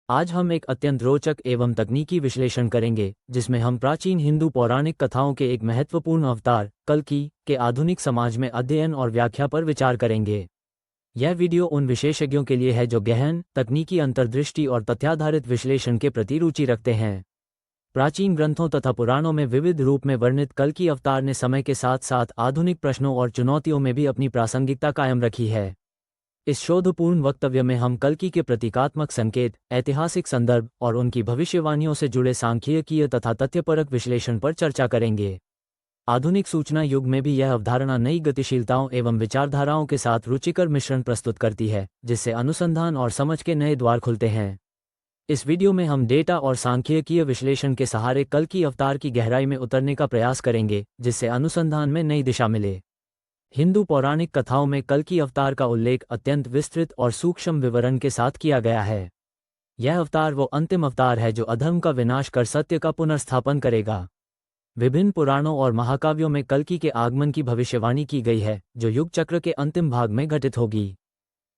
आज हम एक अत्यंत रोचक एवं तकनीकी विश्लेषण करेंगे जिसमें हम प्राचीन हिंदू पौराणिक कथाओं के एक महत्वपूर्ण अवतार कल्कि के आधुनिक समाज में अध्ययन और व्याख्या पर विचार करेंगे। यह वीडियो उन विशेषज्ञों के लिए है जो गहन तकनीकी अंतर्दृष्टि और तथ्याधारित विश्लेषण के प्रति रुचि रखते हैं। प्राचीन ग्रंथों तथा पुराणों में विविध रूप में वर्णित कल्कि अवतार ने समय के साथ साथ आधुनिक प्रश्नों और चुनौतियों में भी अपनी प्रासंगिकता कायम रखी है। इस शोधपूर्ण वक्तव्य में हम कल्कि के प्रतीकात्मक संकेत, ऐतिहासिक संदर्भ और उनकी भविष्यवाणियों से जुड़े सांख्यिकीय तथा तथ्यपरक विश्लेषण पर चर्चा करेंगे। आधुनिक सूचना युग में भी यह अवधारणा नई गतिशीलताओं एवं विचारधाराओं के साथ रुचिकर मिश्रण प्रस्तुत करती है, जिससे अनुसंधान और समझ के नए द्वार खुलते हैं। इस वीडियो में हम डेटा और सांख्यिकीय विश्लेषण के सहारे कल्कि अवतार की गहराई में उतरने का प्रयास करेंगे, जिससे अनुसंधान में नई दिशा मिले। हिंदू पौराणिक कथाओं में कल्कि अवतार का उल्लेख अत्यंत विस्तृत और सूक्ष्म विवरण के साथ किया गया है। यह अवतार वो अंतिम अवतार है जो अधर्म का विनाश कर सत्य का पुनर्स्थापन करेगा। विभिन्न पुराणों और महाकाव्यों में कल्कि के आगमन की भविष्यवाणी की गई है, जो युग चक्र के अंतिम भाग में घटित होगी।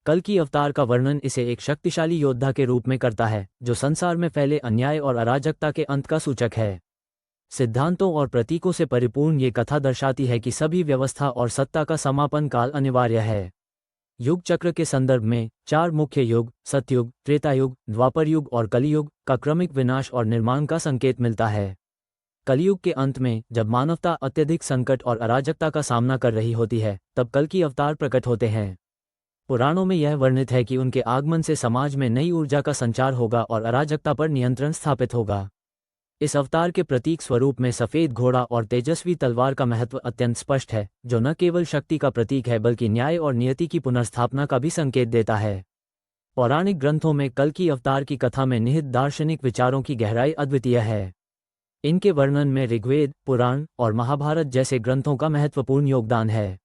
कल्कि अवतार का वर्णन इसे एक शक्तिशाली योद्धा के रूप में करता है, जो संसार में फैले अन्याय और अराजकता के अंत का सूचक है। सिद्धांतों और प्रतीकों से परिपूर्ण ये कथा दर्शाती है कि सभी व्यवस्था और सत्ता का समापन काल अनिवार्य है। युग चक्र के संदर्भ में 4 मुख्य युग, सतयुग, त्रेतायुग, द्वापर युग और कलियुग का क्रमिक विनाश और निर्माण का संकेत मिलता है। कलियुग के अंत में, जब मानवता अत्यधिक संकट और अराजकता का सामना कर रही होती है, तब कल्कि अवतार प्रकट होते हैं। पुराणों में यह वर्णित है कि उनके आगमन से समाज में नई ऊर्जा का संचार होगा और अराजकता पर नियंत्रण स्थापित होगा। इस अवतार के प्रतीक स्वरूप में सफेद घोड़ा और तेजस्वी तलवार का महत्व अत्यंत स्पष्ट है, जो न केवल शक्ति का प्रतीक है बल्कि न्याय और नियति की पुनर्स्थापना का भी संकेत देता है। पौराणिक ग्रंथों में कल्कि अवतार की कथा में निहित दार्शनिक विचारों की गहराई अद्वितीय है। इनके वर्णन में ऋग्वेद, पुराण और महाभारत जैसे ग्रंथों का महत्वपूर्ण योगदान है।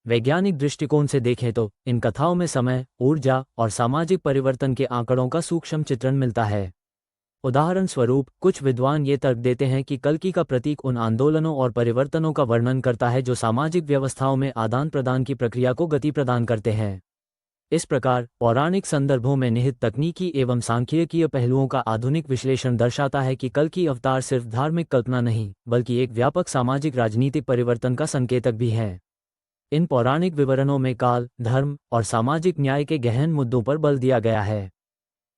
वैज्ञानिक दृष्टिकोण से देखें तो इन कथाओं में समय, ऊर्जा और सामाजिक परिवर्तन के आंकड़ों का सूक्ष्म चित्रण मिलता है। उदाहरण स्वरूप, कुछ विद्वान ये तर्क देते हैं कि कल्कि का प्रतीक उन आंदोलनों और परिवर्तनों का वर्णन करता है जो सामाजिक व्यवस्थाओं में आदान प्रदान की प्रक्रिया को गति प्रदान करते हैं। इस प्रकार, पौराणिक संदर्भों में निहित तकनीकी एवं सांख्यिकीय पहलुओं का आधुनिक विश्लेषण दर्शाता है कि कल्कि अवतार सिर्फ धार्मिक कल्पना नहीं, बल्कि एक व्यापक सामाजिक राजनीतिक परिवर्तन का संकेतक भी है। इन पौराणिक विवरणों में काल, धर्म और सामाजिक न्याय के गहन मुद्दों पर बल दिया गया है।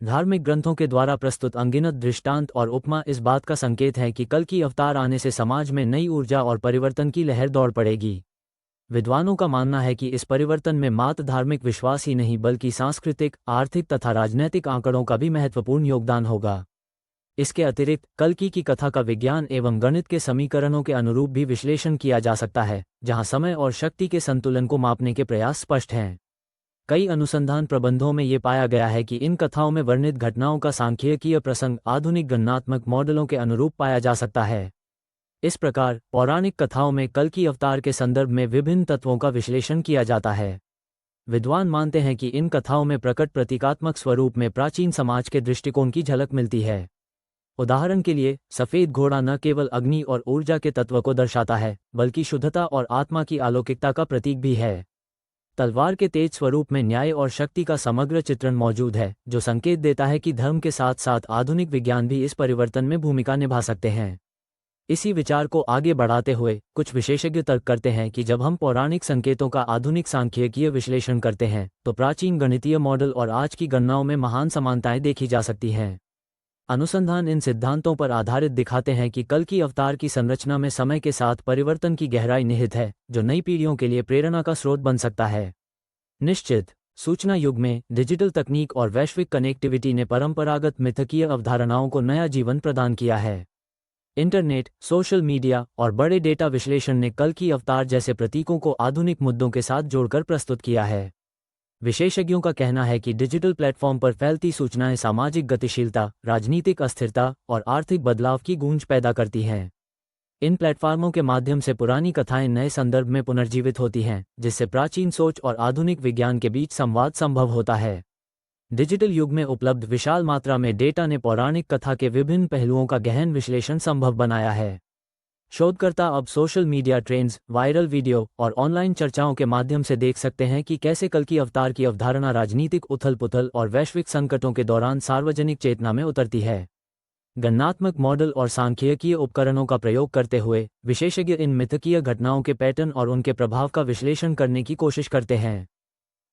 धार्मिक ग्रंथों के द्वारा प्रस्तुत अनगिनत दृष्टांत और उपमा इस बात का संकेत है कि कल्कि अवतार आने से समाज में नई ऊर्जा और परिवर्तन की लहर दौड़ पड़ेगी। विद्वानों का मानना है कि इस परिवर्तन में मात्र धार्मिक विश्वास ही नहीं बल्कि सांस्कृतिक, आर्थिक तथा राजनैतिक आंकड़ों का भी महत्वपूर्ण योगदान होगा। इसके अतिरिक्त कल्कि की कथा का विज्ञान एवं गणित के समीकरणों के अनुरूप भी विश्लेषण किया जा सकता है, जहां समय और शक्ति के संतुलन को मापने के प्रयास स्पष्ट हैं। कई अनुसंधान प्रबंधों में ये पाया गया है कि इन कथाओं में वर्णित घटनाओं का सांख्यिकीय प्रसंग आधुनिक गणनात्मक मॉडलों के अनुरूप पाया जा सकता है। इस प्रकार, पौराणिक कथाओं में कल्कि अवतार के संदर्भ में विभिन्न तत्वों का विश्लेषण किया जाता है। विद्वान मानते हैं कि इन कथाओं में प्रकट प्रतीकात्मक स्वरूप में प्राचीन समाज के दृष्टिकोण की झलक मिलती है। उदाहरण के लिए, सफेद घोड़ा न केवल अग्नि और ऊर्जा के तत्व को दर्शाता है, बल्कि शुद्धता और आत्मा की अलौकिकता का प्रतीक भी है। तलवार के तेज स्वरूप में न्याय और शक्ति का समग्र चित्रण मौजूद है, जो संकेत देता है कि धर्म के साथ साथ आधुनिक विज्ञान भी इस परिवर्तन में भूमिका निभा सकते हैं। इसी विचार को आगे बढ़ाते हुए कुछ विशेषज्ञ तर्क करते हैं कि जब हम पौराणिक संकेतों का आधुनिक सांख्यिकीय विश्लेषण करते हैं, तो प्राचीन गणितीय मॉडल और आज की गणनाओं में महान समानताएं देखी जा सकती हैं। अनुसंधान इन सिद्धांतों पर आधारित दिखाते हैं कि कल्कि अवतार की संरचना में समय के साथ परिवर्तन की गहराई निहित है, जो नई पीढ़ियों के लिए प्रेरणा का स्रोत बन सकता है। निश्चित, सूचना युग में डिजिटल तकनीक और वैश्विक कनेक्टिविटी ने परंपरागत मिथकीय अवधारणाओं को नया जीवन प्रदान किया है। इंटरनेट, सोशल मीडिया और बड़े डेटा विश्लेषण ने कल्कि अवतार जैसे प्रतीकों को आधुनिक मुद्दों के साथ जोड़कर प्रस्तुत किया है। विशेषज्ञों का कहना है कि डिजिटल प्लेटफॉर्म पर फैलती सूचनाएं सामाजिक गतिशीलता, राजनीतिक अस्थिरता और आर्थिक बदलाव की गूंज पैदा करती हैं। इन प्लेटफॉर्मों के माध्यम से पुरानी कथाएं नए संदर्भ में पुनर्जीवित होती हैं, जिससे प्राचीन सोच और आधुनिक विज्ञान के बीच संवाद संभव होता है। डिजिटल युग में उपलब्ध विशाल मात्रा में डेटा ने पौराणिक कथा के विभिन्न पहलुओं का गहन विश्लेषण संभव बनाया है। शोधकर्ता अब social media trends, viral video और ऑनलाइन चर्चाओं के माध्यम से देख सकते हैं कि कैसे कल्कि अवतार की अवधारणा राजनीतिक उथल-पुथल और वैश्विक संकटों के दौरान सार्वजनिक चेतना में उतरती है। गणनात्मक मॉडल और सांख्यिकीय उपकरणों का प्रयोग करते हुए विशेषज्ञ इन मिथकीय घटनाओं के पैटर्न और उनके प्रभाव का विश्लेषण करने की कोशिश करते हैं।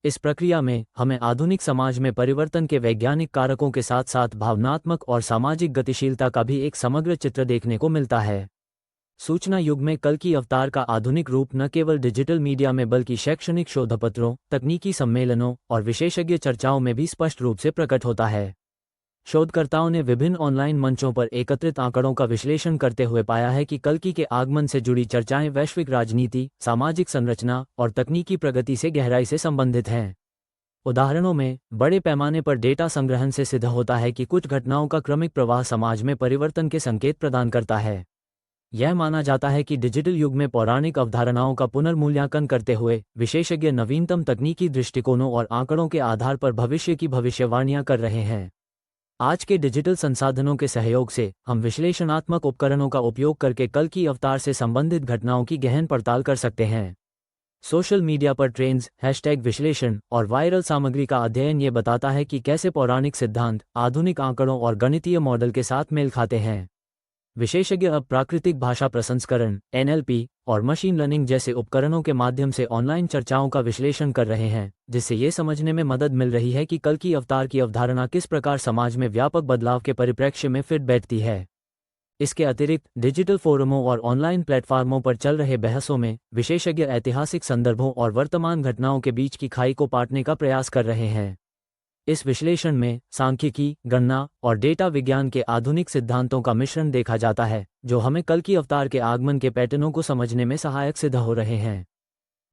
इस प्रक्रिया में हमें आधुनिक समाज में परिवर्तन के वैज्ञानिक कारकों के साथ साथ भावनात्मक और सामाजिक गतिशीलता का भी एक समग्र चित्र देखने को मिलता है। सूचना युग में कल्कि अवतार का आधुनिक रूप न केवल डिजिटल मीडिया में बल्कि शैक्षणिक शोधपत्रों, तकनीकी सम्मेलनों और विशेषज्ञ चर्चाओं में भी स्पष्ट रूप से प्रकट होता है। शोधकर्ताओं ने विभिन्न ऑनलाइन मंचों पर एकत्रित आंकड़ों का विश्लेषण करते हुए पाया है कि कल्कि के आगमन से जुड़ी चर्चाएं वैश्विक राजनीति, सामाजिक संरचना और तकनीकी प्रगति से गहराई से संबंधित हैं। उदाहरणों में बड़े पैमाने पर डेटा संग्रहण से सिद्ध होता है कि कुछ घटनाओं का क्रमिक प्रवाह समाज में परिवर्तन के संकेत प्रदान करता है। यह माना जाता है कि डिजिटल युग में पौराणिक अवधारणाओं का पुनर्मूल्यांकन करते हुए विशेषज्ञ नवीनतम तकनीकी दृष्टिकोणों और आंकड़ों के आधार पर भविष्य की भविष्यवाणियां कर रहे हैं। आज के डिजिटल संसाधनों के सहयोग से हम विश्लेषणात्मक उपकरणों का उपयोग करके कल्कि अवतार से संबंधित घटनाओं की गहन पड़ताल कर सकते हैं। सोशल मीडिया पर ट्रेंड्स, हैशटैग विश्लेषण और वायरल सामग्री का अध्ययन ये बताता है कि कैसे पौराणिक सिद्धांत आधुनिक आंकड़ों और गणितीय मॉडल के साथ मेल खाते हैं। विशेषज्ञ अब प्राकृतिक भाषा प्रसंस्करण (NLP) और मशीन लर्निंग जैसे उपकरणों के माध्यम से ऑनलाइन चर्चाओं का विश्लेषण कर रहे हैं, जिससे ये समझने में मदद मिल रही है कि कल्कि अवतार की अवधारणा किस प्रकार समाज में व्यापक बदलाव के परिप्रेक्ष्य में फिट बैठती है। इसके अतिरिक्त डिजिटल फोरमों और ऑनलाइन प्लेटफॉर्मों पर चल रहे बहसों में विशेषज्ञ ऐतिहासिक संदर्भों और वर्तमान घटनाओं के बीच की खाई को पाटने का प्रयास कर रहे हैं। इस विश्लेषण में सांख्यिकी, गणना और डेटा विज्ञान के आधुनिक सिद्धांतों का मिश्रण देखा जाता है, जो हमें कल्कि अवतार के आगमन के पैटर्नों को समझने में सहायक सिद्ध हो रहे हैं।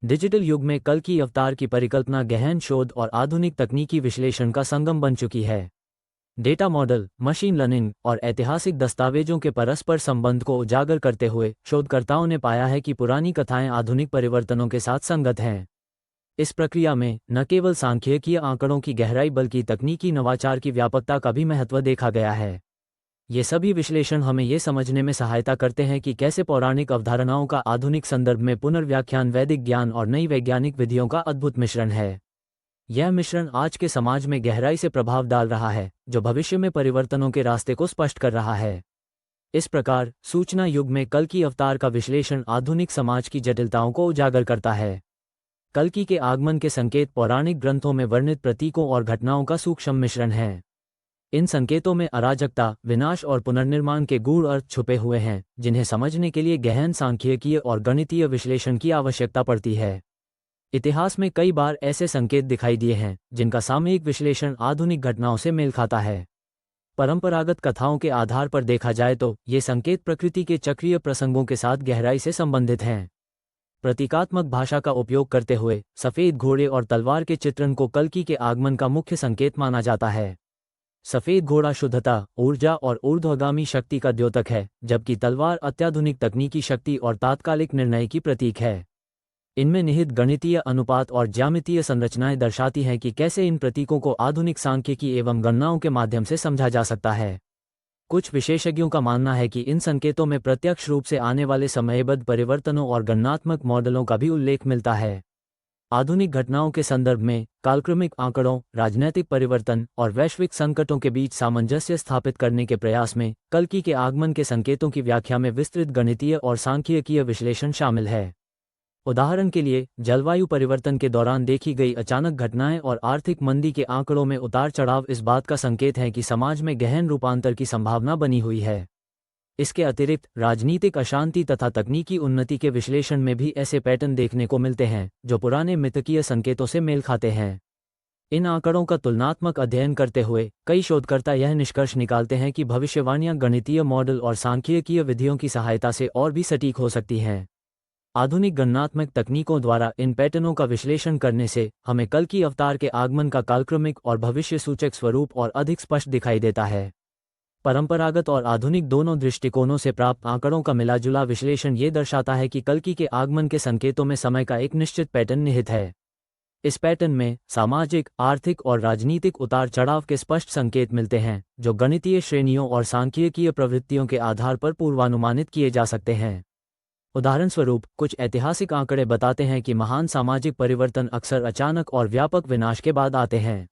डिजिटल युग में कल्कि अवतार की परिकल्पना गहन शोध और आधुनिक तकनीकी विश्लेषण का संगम बन चुकी है। डेटा मॉडल, मशीन लर्निंग और ऐतिहासिक दस्तावेजों के परस्पर संबंध को उजागर करते हुए शोधकर्ताओं ने पाया है कि पुरानी कथाएं आधुनिक परिवर्तनों के साथ संगत हैं। इस प्रक्रिया में न केवल सांख्यिकीय आंकड़ों की गहराई बल्कि तकनीकी नवाचार की व्यापकता का भी महत्व देखा गया है। ये सभी विश्लेषण हमें ये समझने में सहायता करते हैं कि कैसे पौराणिक अवधारणाओं का आधुनिक संदर्भ में पुनर्व्याख्यान वैदिक ज्ञान और नई वैज्ञानिक विधियों का अद्भुत मिश्रण है। यह मिश्रण आज के समाज में गहराई से प्रभाव डाल रहा है, जो भविष्य में परिवर्तनों के रास्ते को स्पष्ट कर रहा है। इस प्रकार सूचना युग में कल्कि अवतार का विश्लेषण आधुनिक समाज की जटिलताओं को उजागर करता है। कल्कि के आगमन के संकेत पौराणिक ग्रंथों में वर्णित प्रतीकों और घटनाओं का सूक्ष्म मिश्रण है। इन संकेतों में अराजकता, विनाश और पुनर्निर्माण के गूढ़ अर्थ छुपे हुए हैं, जिन्हें समझने के लिए गहन सांख्यिकीय और गणितीय विश्लेषण की आवश्यकता पड़ती है। इतिहास में कई बार ऐसे संकेत दिखाई दिए हैं, जिनका सामयिक विश्लेषण आधुनिक घटनाओं से मेल खाता है। परंपरागत कथाओं के आधार पर देखा जाए तो ये संकेत प्रकृति के चक्रीय प्रसंगों के साथ गहराई से संबंधित हैं। प्रतीकात्मक भाषा का उपयोग करते हुए सफेद घोड़े और तलवार के चित्रण को कल्कि के आगमन का मुख्य संकेत माना जाता है। सफेद घोड़ा शुद्धता, ऊर्जा और ऊर्ध्वगामी शक्ति का द्योतक है, जबकि तलवार अत्याधुनिक तकनीकी शक्ति और तात्कालिक निर्णय की प्रतीक है। इनमें निहित गणितीय अनुपात और ज्यामितीय संरचनाएं दर्शाती हैं कि कैसे इन प्रतीकों को आधुनिक सांख्यिकी एवं गणनाओं के माध्यम से समझा जा सकता है। कुछ विशेषज्ञों का मानना है कि इन संकेतों में प्रत्यक्ष रूप से आने वाले समयबद्ध परिवर्तनों और गणनात्मक मॉडलों का भी उल्लेख मिलता है। आधुनिक घटनाओं के संदर्भ में कालक्रमिक आंकड़ों, राजनैतिक परिवर्तन और वैश्विक संकटों के बीच सामंजस्य स्थापित करने के प्रयास में कल्कि के आगमन के संकेतों की व्याख्या में विस्तृत गणितीय और सांख्यिकीय विश्लेषण शामिल है। उदाहरण के लिए, जलवायु परिवर्तन के दौरान देखी गई अचानक घटनाएं और आर्थिक मंदी के आंकड़ों में उतार चढ़ाव इस बात का संकेत है कि समाज में गहन रूपांतर की संभावना बनी हुई है। इसके अतिरिक्त राजनीतिक अशांति तथा तकनीकी उन्नति के विश्लेषण में भी ऐसे पैटर्न देखने को मिलते हैं, जो पुराने मिथकीय संकेतों से मेल खाते हैं। इन आंकड़ों का तुलनात्मक अध्ययन करते हुए कई शोधकर्ता यह निष्कर्ष निकालते हैं कि भविष्यवाणियां गणितीय मॉडल और सांख्यिकीय विधियों की सहायता से और भी सटीक हो सकती हैं। आधुनिक गणनात्मक तकनीकों द्वारा इन पैटर्नों का विश्लेषण करने से हमें कल्कि अवतार के आगमन का कालक्रमिक और भविष्य सूचक स्वरूप और अधिक स्पष्ट दिखाई देता है। परंपरागत और आधुनिक दोनों दृष्टिकोणों से प्राप्त आंकड़ों का मिलाजुला विश्लेषण ये दर्शाता है कि कल्कि के आगमन के संकेतों में समय का एक निश्चित पैटर्न निहित है। इस पैटर्न में सामाजिक, आर्थिक और राजनीतिक उतार चढ़ाव के स्पष्ट संकेत मिलते हैं, जो गणितीय श्रेणियों और सांख्यिकीय प्रवृत्तियों के आधार पर पूर्वानुमानित किए जा सकते हैं। उदाहरण स्वरूप, कुछ ऐतिहासिक आंकड़े बताते हैं कि महान सामाजिक परिवर्तन अक्सर अचानक और व्यापक विनाश के बाद आते हैं।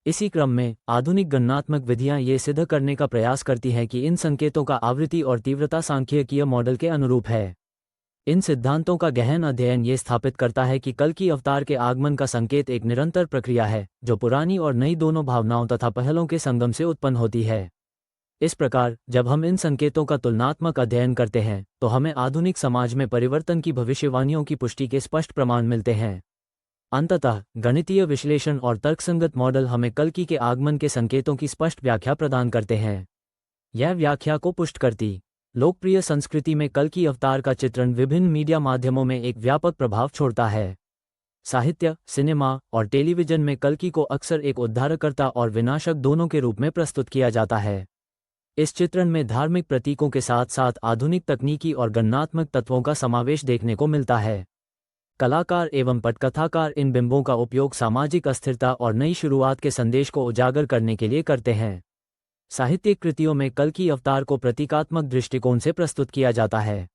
इसी क्रम में आधुनिक गणनात्मक विधियां ये सिद्ध करने का प्रयास करती हैं कि इन संकेतों का आवृत्ति और तीव्रता सांख्यिकीय मॉडल के अनुरूप है। इन सिद्धांतों का गहन अध्ययन ये स्थापित करता है कि कल्कि अवतार के आगमन का संकेत एक निरंतर प्रक्रिया है, जो पुरानी और नई दोनों भावनाओं तथा पहलों के संगम से उत्पन्न होती है। इस प्रकार, जब हम इन संकेतों का तुलनात्मक अध्ययन करते हैं, तो हमें आधुनिक समाज में परिवर्तन की भविष्यवाणियों की पुष्टि के स्पष्ट प्रमाण मिलते हैं। अंततः, गणितीय विश्लेषण और तर्कसंगत मॉडल हमें कल्कि के आगमन के संकेतों की स्पष्ट व्याख्या प्रदान करते हैं। यह व्याख्या को पुष्ट करती लोकप्रिय संस्कृति में कल्कि अवतार का चित्रण विभिन्न मीडिया माध्यमों में एक व्यापक प्रभाव छोड़ता है। साहित्य, सिनेमा और टेलीविजन में कल्कि को अक्सर एक उद्धारकर्ता और विनाशक दोनों के रूप में प्रस्तुत किया जाता है। इस चित्रण में धार्मिक प्रतीकों के साथ साथ आधुनिक तकनीकी और गणनात्मक तत्वों का समावेश देखने को मिलता है। कलाकार एवं पटकथाकार इन बिंबों का उपयोग सामाजिक अस्थिरता और नई शुरुआत के संदेश को उजागर करने के लिए करते हैं। साहित्यिक कृतियों में कल्कि अवतार को प्रतीकात्मक दृष्टिकोण से प्रस्तुत किया जाता है।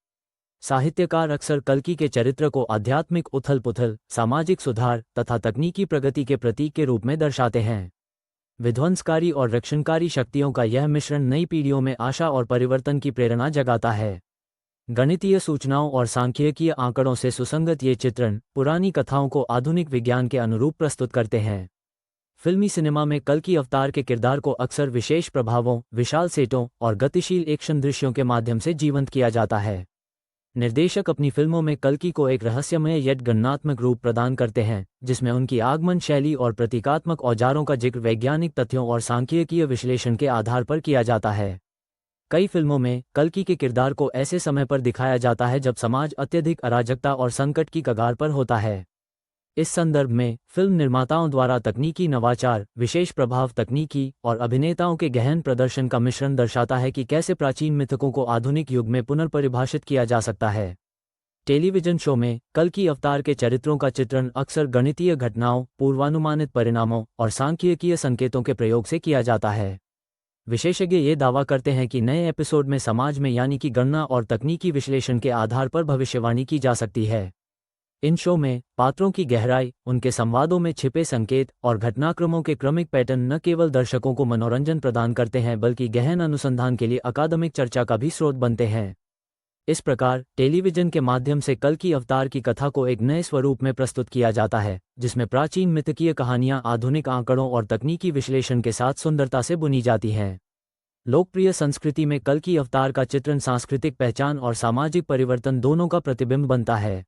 साहित्यकार अक्सर कल्कि के चरित्र को आध्यात्मिक उथल-पुथल, सामाजिक सुधार तथा तकनीकी प्रगति के प्रतीक के रूप में दर्शाते हैं। विध्वंसकारी और रक्षणकारी शक्तियों का यह मिश्रण नई पीढ़ियों में आशा और परिवर्तन की प्रेरणा जगाता है। गणितीय सूचनाओं और सांख्यिकीय आंकड़ों से सुसंगत ये चित्रण पुरानी कथाओं को आधुनिक विज्ञान के अनुरूप प्रस्तुत करते हैं। फिल्मी सिनेमा में कल्कि अवतार के किरदार को अक्सर विशेष प्रभावों, विशाल सेटों और गतिशील एक्शन दृश्यों के माध्यम से जीवंत किया जाता है। निर्देशक अपनी फिल्मों में कल्कि को एक रहस्यमय यट गणनात्मक रूप प्रदान करते हैं, जिसमें उनकी आगमन शैली और प्रतीकात्मक औजारों का जिक्र वैज्ञानिक तथ्यों और सांख्यिकीय विश्लेषण के आधार पर किया जाता है। कई फिल्मों में कल्कि के किरदार को ऐसे समय पर दिखाया जाता है जब समाज अत्यधिक अराजकता और संकट की कगार पर होता है। इस संदर्भ में फिल्म निर्माताओं द्वारा तकनीकी नवाचार, विशेष प्रभाव तकनीकी और अभिनेताओं के गहन प्रदर्शन का मिश्रण दर्शाता है कि कैसे प्राचीन मिथकों को आधुनिक युग में पुनर्परिभाषित किया जा सकता है। टेलीविजन शो में कल्कि अवतार के चरित्रों का चित्रण अक्सर गणितीय घटनाओं, पूर्वानुमानित परिणामों और सांख्यिकीय संकेतों के प्रयोग से किया जाता है। विशेषज्ञ ये दावा करते हैं कि नए एपिसोड में समाज में यानी कि गणना और तकनीकी विश्लेषण के आधार पर भविष्यवाणी की जा सकती है। इन शो में पात्रों की गहराई, उनके संवादों में छिपे संकेत और घटनाक्रमों के क्रमिक पैटर्न न केवल दर्शकों को मनोरंजन प्रदान करते हैं बल्कि गहन अनुसंधान के लिए अकादमिक चर्चा का भी स्रोत बनते हैं। इस प्रकार टेलीविजन के माध्यम से कल्कि अवतार की कथा को एक नए स्वरूप में प्रस्तुत किया जाता है, जिसमें प्राचीन मिथकीय कहानियां आधुनिक आंकड़ों और तकनीकी विश्लेषण के साथ सुंदरता से बुनी जाती हैं। लोकप्रिय संस्कृति में कल्कि अवतार का चित्रण सांस्कृतिक पहचान और सामाजिक परिवर्तन दोनों का प्रतिबिंब बनता है।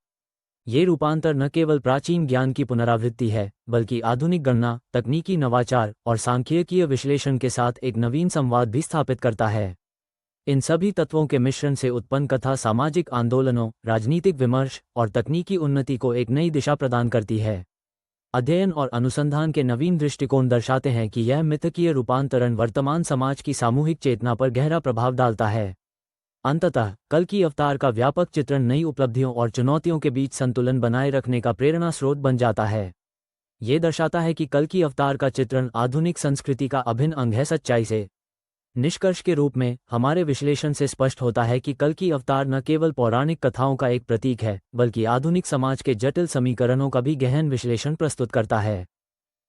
ये रूपांतर न केवल प्राचीन ज्ञान की पुनरावृत्ति है, बल्कि आधुनिक गणना, तकनीकी नवाचार और सांख्यिकीय विश्लेषण के साथ एक नवीन संवाद भी स्थापित करता है। इन सभी तत्वों के मिश्रण से उत्पन्न कथा सामाजिक आंदोलनों, राजनीतिक विमर्श और तकनीकी उन्नति को एक नई दिशा प्रदान करती है। अध्ययन और अनुसंधान के नवीन दृष्टिकोण दर्शाते हैं कि यह मिथकीय रूपांतरण वर्तमान समाज की सामूहिक चेतना पर गहरा प्रभाव डालता है। अंततः, कल्कि अवतार का व्यापक चित्रण नई उपलब्धियों और चुनौतियों के बीच संतुलन बनाए रखने का प्रेरणा स्रोत बन जाता है। ये दर्शाता है कि कल्कि अवतार का चित्रण आधुनिक संस्कृति का अभिन्न अंग है। सच्चाई से निष्कर्ष के रूप में हमारे विश्लेषण से स्पष्ट होता है कि कल्कि अवतार न केवल पौराणिक कथाओं का एक प्रतीक है, बल्कि आधुनिक समाज के जटिल समीकरणों का भी गहन विश्लेषण प्रस्तुत करता है।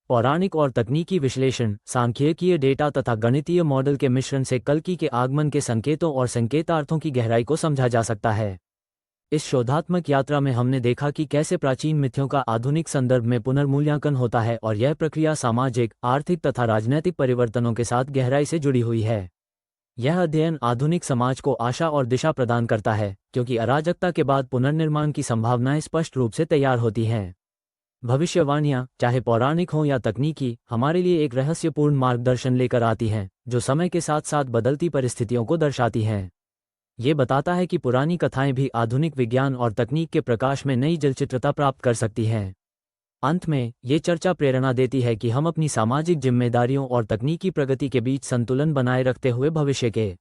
पौराणिक और तकनीकी विश्लेषण, सांख्यिकीय डेटा तथा गणितीय मॉडल के मिश्रण से कल्कि के आगमन के संकेतों और संकेतार्थों की गहराई को समझा जा सकता है। इस शोधात्मक यात्रा में हमने देखा कि कैसे प्राचीन मिथ्यों का आधुनिक संदर्भ में पुनर्मूल्यांकन होता है और यह प्रक्रिया सामाजिक, आर्थिक तथा राजनैतिक परिवर्तनों के साथ गहराई से जुड़ी हुई है। यह अध्ययन आधुनिक समाज को आशा और दिशा प्रदान करता है, क्योंकि अराजकता के बाद पुनर्निर्माण की संभावनाएं स्पष्ट रूप से तैयार होती हैं। भविष्यवाणियां, चाहे पौराणिक हों या तकनीकी, हमारे लिए एक रहस्यपूर्ण मार्गदर्शन लेकर आती हैं, जो समय के साथ साथ बदलती परिस्थितियों को दर्शाती हैं। ये बताता है कि पुरानी कथाएं भी आधुनिक विज्ञान और तकनीक के प्रकाश में नई जलचित्रता प्राप्त कर सकती हैं। अंत में, ये चर्चा प्रेरणा देती है कि हम अपनी सामाजिक जिम्मेदारियों और तकनीकी प्रगति के बीच संतुलन बनाए रखते हुए भविष्य के